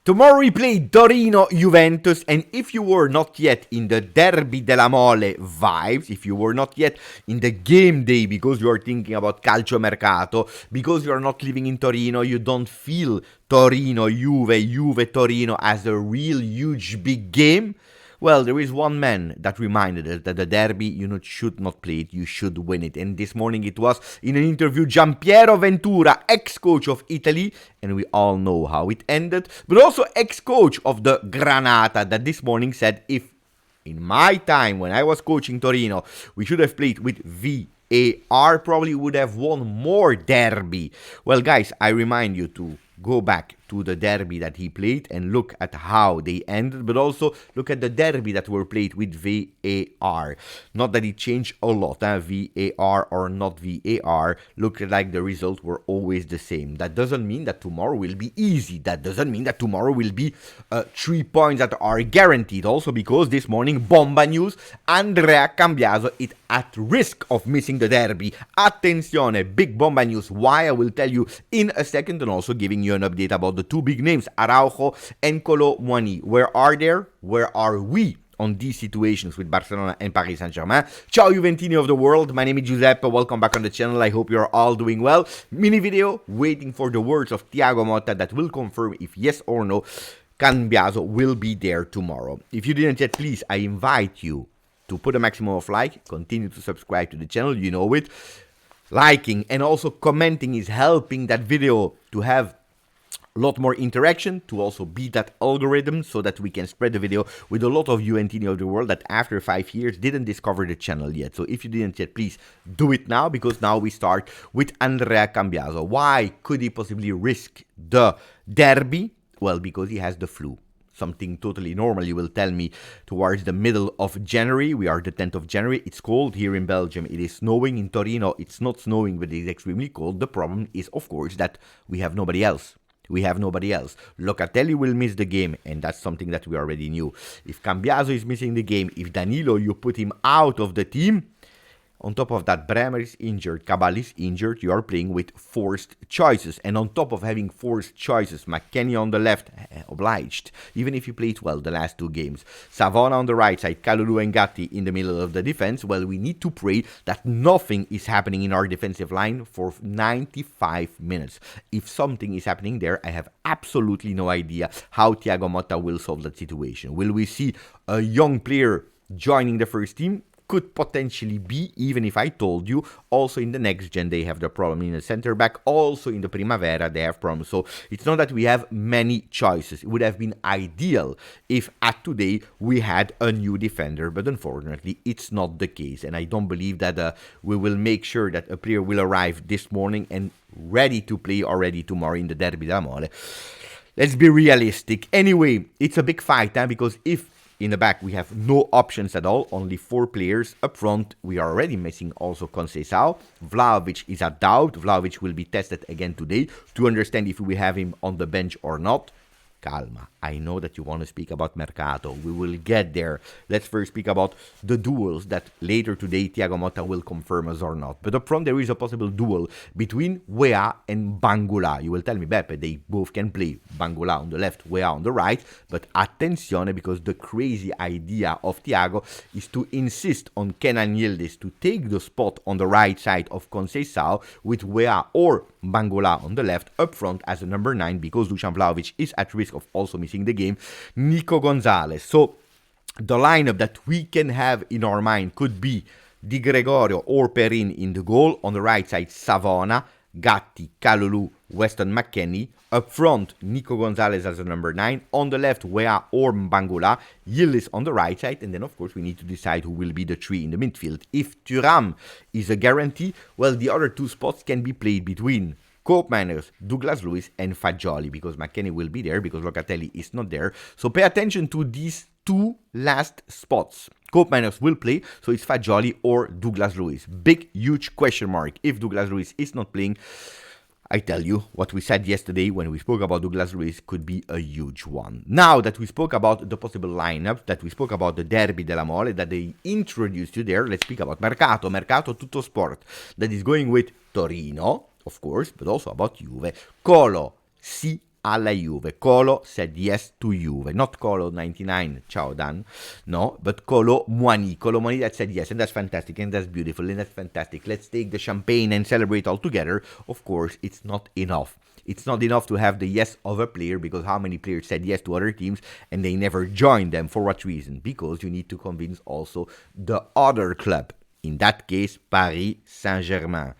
Tomorrow we play Torino Juventus, and if you were not yet in the Derby della Mole vibes, if you were not yet in the game day because you are thinking about calcio mercato, because you are not living in Torino, you don't feel Torino, Juve Torino as a real huge big game. Well, there is one man that reminded us that the derby, should not play it, you should win it. And this morning it was in an interview Giampiero Ventura, ex-coach of Italy, and we all know how it ended, but also ex-coach of the Granata that this morning said, if in my time when I was coaching Torino, we should have played with VAR, probably would have won more derby. Well, guys, I remind you to go back to the derby that he played and look at how they ended, but also look at the derby that were played with VAR. Not that it changed a lot, VAR or not VAR, looked like the results were always the same. That doesn't mean that tomorrow will be easy. That doesn't mean that tomorrow will be 3 points that are guaranteed. Also because this morning, bomba news, Andrea Cambiaso is at risk of missing the derby. Attenzione, big bomba news. Why? I will tell you in a second, and also giving you an update about the two big names, Araujo and Kolo Muani. Where are they? Where are we on these situations with Barcelona and Paris Saint-Germain? Ciao Juventini of the world, my name is Giuseppe, welcome back on the channel, I hope you're all doing well. Mini video, waiting for the words of Thiago Motta that will confirm if yes or no Cambiaso will be there tomorrow. If you didn't yet, please, I invite you to put a maximum of like, continue to subscribe to the channel, you know it. Liking and also commenting is helping that video to have a lot more interaction, to also beat that algorithm so that we can spread the video with a lot of Juventini of the world that after 5 years didn't discover the channel yet. So if you didn't yet, please do it now, because now we start with Andrea Cambiaso. Why could he possibly risk the derby? Well, because he has the flu. Something totally normal, you will tell me, towards the middle of January. We are the 10th of January. It's cold here in Belgium. It is snowing in Torino. It's not snowing, but it is extremely cold. The problem is, of course, that we have nobody else. Locatelli will miss the game, and that's something that we already knew. If Cambiaso is missing the game, if Danilo, you put him out of the team, on top of that, Bremer is injured, Cabal is injured, you are playing with forced choices. And on top of having forced choices, McKennie on the left, obliged, even if you played well the last 2 games. Savona on the right side, Kalulu and Gatti in the middle of the defense. Well, we need to pray that nothing is happening in our defensive line for 95 minutes. If something is happening there, I have absolutely no idea how Thiago Motta will solve that situation. Will we see a young player joining the first team? Could potentially be, even if I told you, also in the next gen they have the problem in the center back, also in the Primavera they have problems. So it's not that we have many choices. It would have been ideal if at today we had a new defender, but unfortunately it's not the case. And I don't believe that we will make sure that a player will arrive this morning and ready to play already tomorrow in the Derby della Mole. Let's be realistic. Anyway, it's a big fight, because if in the back, we have no options at all, only 4 players. Up front, we are already missing also Conceição. Vlahovic is a doubt. Vlahovic will be tested again today to understand if we have him on the bench or not. Calma. I know that you want to speak about Mercato. We will get there. Let's first speak about the duels that later today Thiago Motta will confirm us or not. But up front, there is a possible duel between Weah and Bangula. You will tell me, Beppe, they both can play. Bangula on the left, Weah on the right. But attenzione, because the crazy idea of Thiago is to insist on Kenan Yildiz to take the spot on the right side of Conceição with Weah or Bangula on the left up front as a number 9, because Dusan Vlahovic is at risk of also missing the game, Nico Gonzalez. So the lineup that we can have in our mind could be Di Gregorio or Perin in the goal. On the right side, Savona, Gatti, Kalulu, Weston McKennie. Up front, Nico Gonzalez as a number 9. On the left, Weah or Bangula. Yildiz on the right side. And then, of course, we need to decide who will be the 3 in the midfield. If Thuram is a guarantee, well, the other 2 spots can be played between Koopmeiners, Douglas Luiz, and Fagioli, because McKennie will be there, because Locatelli is not there. So pay attention to these 2 last spots. Koopmeiners will play, so it's Fagioli or Douglas Luiz. Big, huge question mark. If Douglas Luiz is not playing, I tell you, what we said yesterday when we spoke about Douglas Luiz could be a huge one. Now that we spoke about the possible lineup, that we spoke about the Derby della Mole, that they introduced you there, let's speak about Mercato. Mercato Tutto Sport, that is going with Torino, of course, but also about Juve. Kolo, sì alla Juve. Kolo said yes to Juve. Not Kolo 99, ciao Dan. No, but Kolo Muani. Kolo Muani that said yes, and that's fantastic, and that's beautiful, and that's fantastic. Let's take the champagne and celebrate all together. Of course, it's not enough. It's not enough to have the yes of a player, because how many players said yes to other teams and they never joined them? For what reason? Because you need to convince also the other club. In that case, Paris Saint-Germain.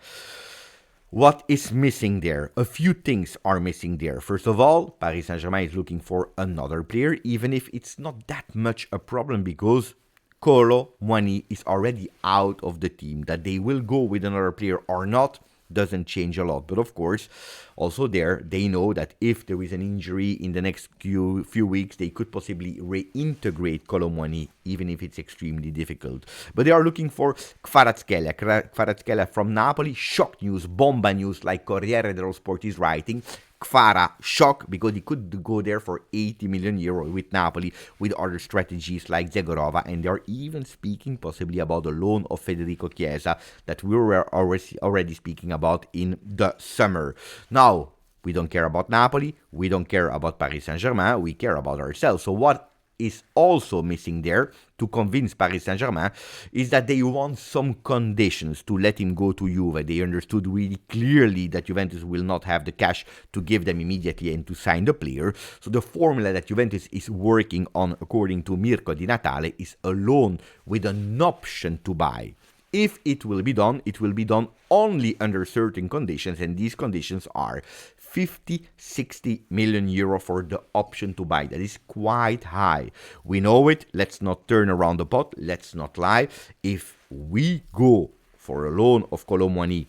What is missing there? A few things are missing there. First of all, Paris Saint-Germain is looking for another player, even if it's not that much a problem, because Kolo Muani is already out of the team. That they will go with another player or not doesn't change a lot. But of course, also there, they know that if there is an injury in the next few weeks, they could possibly reintegrate Kolo Muani, even if it's extremely difficult. But they are looking for Kvaratskhelia. Kvaratskhelia from Napoli. Shock news, bomba news, like Corriere dello Sport is writing. Kvara, shock, because he could go there for 80 million euro with Napoli, with other strategies like Zegorova, and they're even speaking possibly about the loan of Federico Chiesa that we were already speaking about in the summer. Now, we don't care about Napoli, we don't care about Paris Saint-Germain, we care about ourselves. So what is also missing there to convince Paris Saint-Germain is that they want some conditions to let him go to Juve. They understood really clearly that Juventus will not have the cash to give them immediately and to sign the player. So the formula that Juventus is working on, according to Mirko Di Natale, is a loan with an option to buy. If it will be done only under certain conditions, and these conditions are 50-60 million euro for the option to buy. That is quite high. We know it. Let's not turn around the pot. Let's not lie. If we go for a loan of Kolo Muani,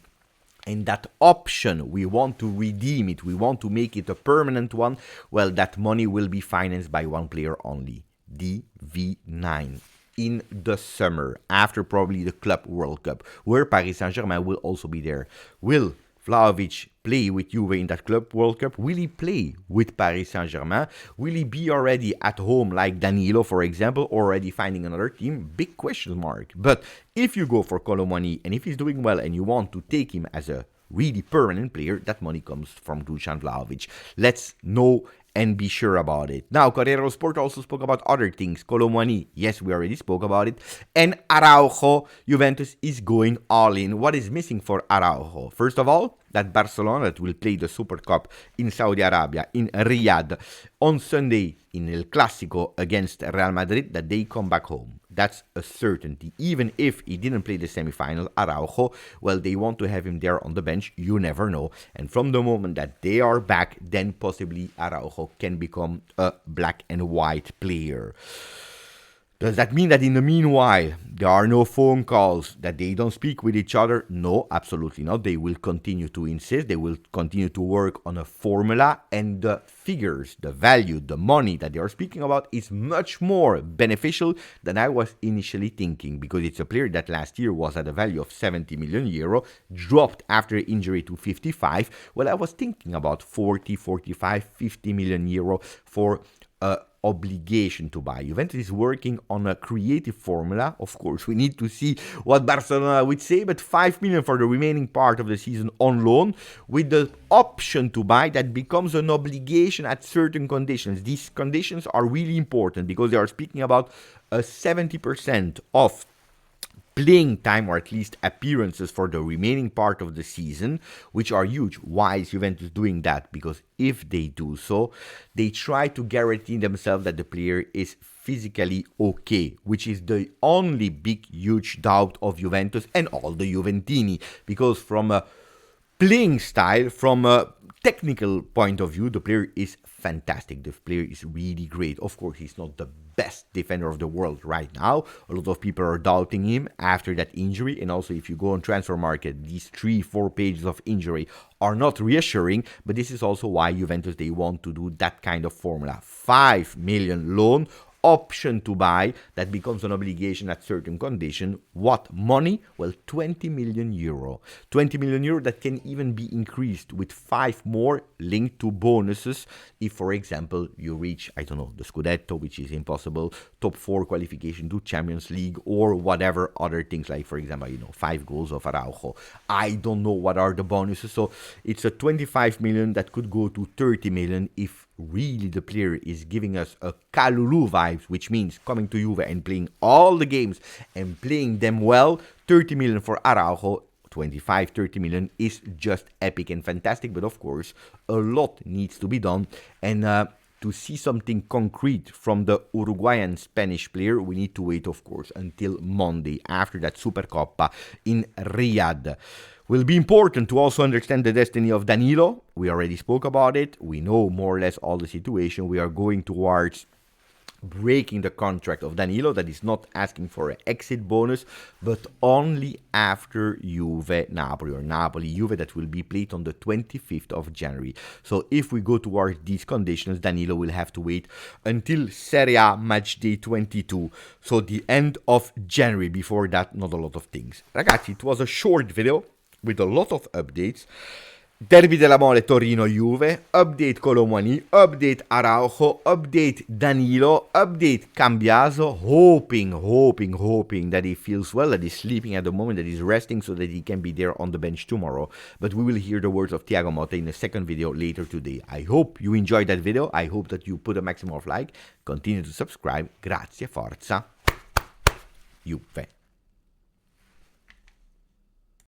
and that option, we want to redeem it, we want to make it a permanent one, well, that money will be financed by one player only, DV9. In the summer, after probably the Club World Cup, where Paris Saint-Germain will also be there. Will Vlahovic play with Juve in that Club World Cup? Will he play with Paris Saint-Germain? Will he be already at home like Danilo, for example, already finding another team? Big question mark. But if you go for Kolo Muani, and if he's doing well and you want to take him as a really permanent player, that money comes from Dusan Vlahovic. Let's know and be sure about it. Now, Corriere dello Sport also spoke about other things. Kolo Muani, yes, we already spoke about it. And Araujo, Juventus is going all in. What is missing for Araujo? First of all, that Barcelona that will play the Super Cup in Saudi Arabia, in Riyadh, on Sunday in El Clásico against Real Madrid, that they come back home. That's a certainty. Even if he didn't play the semi-final, Araujo, well, they want to have him there on the bench. You never know. And from the moment that they are back, then possibly Araujo can become a black and white player. Does that mean that in the meanwhile, there are no phone calls, that they don't speak with each other? No, absolutely not. They will continue to insist. They will continue to work on a formula, and the figures, the value, the money that they are speaking about is much more beneficial than I was initially thinking, because it's a player that last year was at a value of 70 million euro, dropped after injury to 55. Well, I was thinking about 40, 45, 50 million euro for obligation to buy. Juventus is working on a creative formula. Of course, we need to see what Barcelona would say, but 5 million for the remaining part of the season on loan, with the option to buy that becomes an obligation at certain conditions. These conditions are really important, because they are speaking about a 70% of playing time, or at least appearances, for the remaining part of the season, which are huge. Why is Juventus doing that? Because if they do so, they try to guarantee themselves that the player is physically okay, which is the only big, huge doubt of Juventus and all the Juventini. Because from a playing style, from a technical point of view, the player is fantastic. The player is really great. Of course, he's not the best defender of the world right now. A lot of people are doubting him after that injury. And also, if you go on transfer market, these 3-4 pages of injury are not reassuring. But this is also why Juventus, they want to do that kind of formula. 5 million loan, option to buy that becomes an obligation at certain condition. What money? Well, 20 million euro. 20 million euro that can even be increased with 5 more linked to bonuses if, for example, you reach, I don't know, the Scudetto, which is impossible, top 4 qualification to Champions League, or whatever other things, like, for example, 5 goals of Araujo. I don't know what are the bonuses. So it's a 25 million that could go to 30 million if really the player is giving us a Kalulu vibes, which means coming to Juve and playing all the games and playing them well. 30 million for Araujo, 25-30 million is just epic and fantastic, but of course a lot needs to be done, and to see something concrete from the Uruguayan Spanish player, we need to wait, of course, until Monday after that Supercoppa in Riyadh. Will be important to also understand the destiny of Danilo. We already spoke about it. We know more or less all the situation. We are going towards breaking the contract of Danilo, that is not asking for an exit bonus, but only after Juve Napoli, or Napoli Juve, that will be played on the 25th of January. So if we go towards these conditions, Danilo will have to wait until Serie A match day 22, so the end of January. Before that, not a lot of things. Ragazzi, it was a short video with a lot of updates. Derby della Mole, Torino, Juve, update Kolo Muani, update Araujo, update Danilo, update Cambiaso, hoping that he feels well, that he's sleeping at the moment, that he's resting so that he can be there on the bench tomorrow. But we will hear the words of Thiago Motta in a second video later today. I hope you enjoyed that video. I hope that you put a maximum of like. Continue to subscribe. Grazie, forza, Juve.